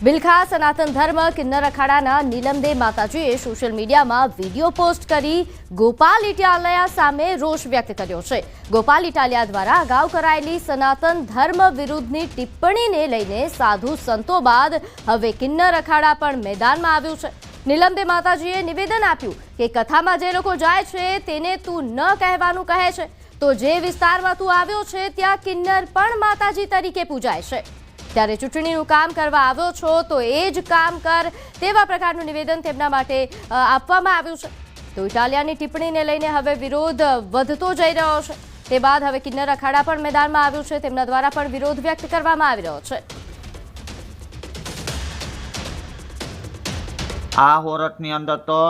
બિલખા સનાતન ધર્મ કિન્નર અખાડાના નીલમદે માતાજીએ સોશિયલ મીડિયામાં વિડીયો પોસ્ટ કરી ગોપાલ ઇટાલિયા સામે રોષ વ્યક્ત કર્યો છે। ગોપાલ ઇટાલિયા દ્વારા અગાઉ કરાયેલી સનાતન ધર્મ વિરુદ્ધની ટિપ્પણીને લઈને સાધુ સંતો બાદ હવે કિન્નર અખાડા પણ મેદાનમાં આવ્યું છે। નીલમદે માતાજીએ નિવેદન આપ્યું કે કથામાં જે લોકો જાય છે તેને તું ન કહેવાનું કહે છે, તો જે વિસ્તારમાં તું આવ્યો છે ત્યાં કિન્નર પણ માતાજી તરીકે પૂજાય છે, ત્યારે ચૂંટણીનું કામ કરવા આવ્યો છો તો એ જ કામ કર, તેવા પ્રકારનું નિવેદન તેમના માટે આપવામાં આવ્યું છે। તો ઇટાલિયાની ટિપ્પણીને લઈને હવે વિરોધ વધતો જઈ રહ્યો છે। તે બાદ હવે કિન્નર અખાડા પણ મેદાનમાં આવ્યું છે, તેમના દ્વારા પણ વિરોધ વ્યક્ત કરવામાં આવી રહ્યો છે। આ હોરઠની અંદર તો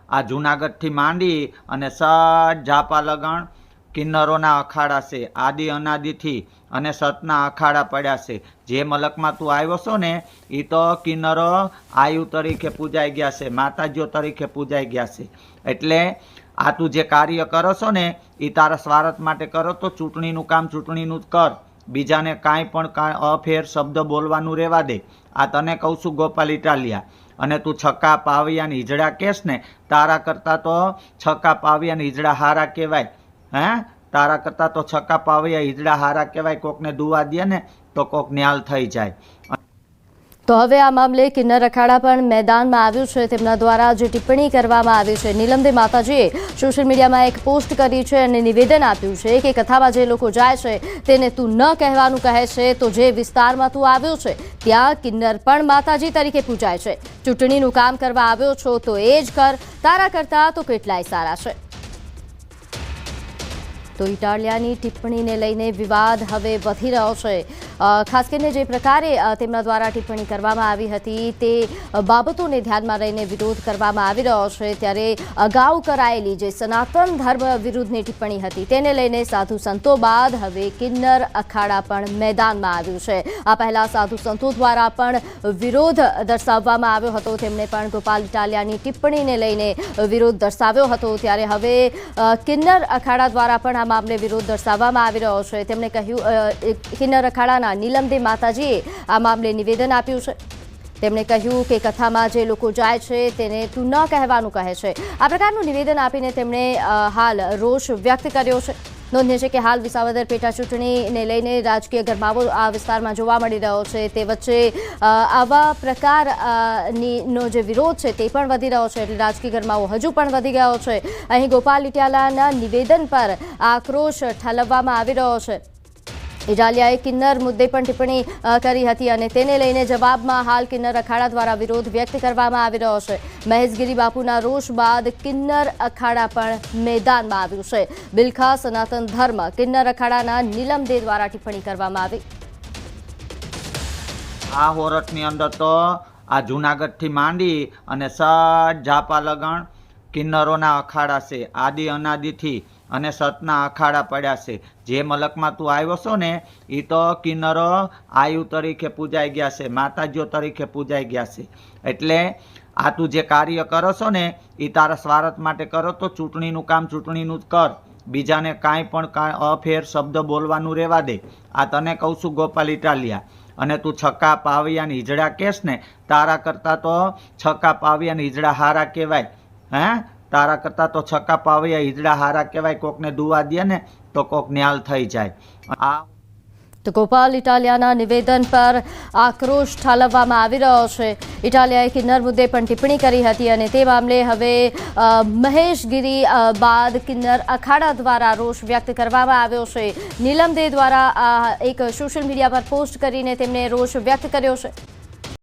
આ જૂનાગઢથી માંડી અને સટ જાપા લગણ કિન્નરોના અખાડા છે, આદિ અનાદિથી અને સતના અખાડા પડ્યા છે। જે મલકમાં તું આવ્યો છો ને એ તો કિન્નરો આયુ તરીકે પૂજાઈ ગયા છે, માતાજીઓ તરીકે પૂજાઈ ગયા છે। એટલે આ તું જે કાર્ય કરો છો ને એ તારા સ્વાર્થ માટે કરો તો ચૂંટણીનું કામ ચૂંટણીનું જ કર, બીજાને કાંઈ પણ અફેર શબ્દ બોલવાનું રહેવા દે। આ તને કહું છું ગોપાલ ઇટાલિયા, અને તું છક્કા પાવિયા ને હિજડા કેસ ને તારા કરતાં તો છક્કા પાવિયા ને હિજડા હારા કહેવાય। હે, તારા કરતાં તો છક્કા પાવિયા હિજડા હારા કહેવાય। કોકને દુવા દે ને તો કોક ન્યાલ થઈ જાય। તો હવે આ મામલે કિન્નર અખાડા પણ મેદાનમાં આવ્યું છે। તેમના દ્વારા જે ટિપ્પણી કરવામાં આવી છે, નીલમદે માતાજીએ સોશિયલ મીડિયામાં એક પોસ્ટ કરી છે અને નિવેદન આપ્યું છે કે કથામાં જે લોકો જાય છે તેને તું ન કહેવાનું કહે છે, તો જે વિસ્તારમાં તું આવ્યો છે ત્યાં કિન્નર પણ માતાજી તરીકે પૂજાય છે। ચૂંટણીનું કામ કરવા આવ્યો છો તો એ જ કર, તારા કરતાં તો કેટલાય સારા છે। તો ઇટાલિયાની ટિપ્પણીને લઈને વિવાદ હવે વધી રહ્યો છે। ખાસ કરીને જે પ્રકારે તેમના દ્વારા ટિપ્પણી કરવામાં આવી હતી તે બાબતોને ધ્યાનમાં રહીને વિરોધ કરવામાં આવી રહ્યો છે। ત્યારે અગાઉ કરાયેલી જે સનાતન ધર્મ વિરુદ્ધની ટિપ્પણી હતી તેને લઈને સાધુ સંતો બાદ હવે કિન્નર અખાડા પણ મેદાનમાં આવ્યું છે। આ પહેલા સાધુ સંતો દ્વારા પણ વિરોધ દર્શાવવામાં આવ્યો હતો, તેમણે પણ ગોપાલ ઇટાલિયાની ટિપ્પણીને લઈને વિરોધ દર્શાવ્યો હતો। ત્યારે હવે કિન્નર અખાડા દ્વારા પણ આ મામલે વિરોધ દર્શાવવામાં આવી રહ્યો છે। તેમણે કહ્યું, કિન્નર અખાડાના નીલમદે માતાજીએ આ મામલે નિવેદન આપ્યું છે। તેમણે કહ્યું કે કથામાં જે લોકો જાય છે તેને તું ન કહેવાનું કહે છે। આ પ્રકારનું નિવેદન આપીને તેમણે હાલ રોષ વ્યક્ત કર્યો છે। નોંધનીય છે કે હાલ વિસાવદર પેટા ચૂંટણીને લઈને રાજકીય ગરમાવો આ વિસ્તારમાં જોવા મળી રહ્યો છે। તે વચ્ચે આવા પ્રકારનો જે વિરોધ છે તે પણ વધી રહ્યો છે, એટલે રાજકીય ગરમાવો હજુ પણ વધી ગયો છે। અહીં ગોપાલ ઇટાલિયાના નિવેદન પર આક્રોશ ઠાલવવામાં આવી રહ્યો છે। ઇટાલિયાએ કિન્નર મુદ્દે પણ ટિપ્પણી કરી હતી અને તેને લઈને જવાબમાં હાલ કિન્નર અખાડા દ્વારા વિરોધ વ્યક્ત કરવામાં આવી રહ્યો છે। મહેશગીરી બાપુના રોષ બાદ કિન્નર અખાડા પણ મેદાનમાં આવ્યું છે। બિલખા સનાતન ધર્મ કિન્નર અખાડાના નીલમદે દ્વારા ટિપ્પણી કરવામાં આવી। આ હોરઠની અંદર તો આ જૂનાગઢથી માંડી અને સટ જાપા લગણ કિન્નરોના અખાડા છે, આદિ અનાદિથી અને સતના અખાડા પડ્યા છે। જે મલકમાં તું આવ્યો છો ને એ તો કિન્નરો આયુ તરીકે પૂજાઈ ગયા છે, માતાજીઓ તરીકે પૂજાઈ ગયા છે। એટલે આ તું જે કાર્ય કરો છો ને એ તારા સ્વાર્થ માટે કરો તો ચૂંટણીનું કામ ચૂંટણીનું જ કર, બીજાને કાંઈ પણ અફેર શબ્દ બોલવાનું રહેવા દે। આ તને કહું છું ગોપાલ ઇટાલિયા, અને તું છક્કા પાવિયા ને હિજડા કેસ ને તારા કરતાં તો છક્કા પાવિયા ને હિજડા હારા કહેવાય। હે, તારા કરતાં તો છક્કા પાવિયા હિજડા હારા કહેવાય। કોકને દુવા દે ને તો કોક ન્યાલ થઈ જાય। તો ગોપાલ ઇટાલિયાના નિવેદન પર આક્રોશ ઠાલવવામાં આવી રહ્યો છે। ઇટાલિયાએ કિન્નર મુદ્દે પણ ટિપ્પણી કરી હતી અને તે મામલે હવે મહેશગીરી બાદ કિન્નર અખાડા દ્વારા રોષ વ્યક્ત કરવામાં આવ્યો છે। નીલમદે દ્વારા એક સોશિયલ મીડિયા પર પોસ્ટ કરીને તેમણે રોષ વ્યક્ત કર્યો છે।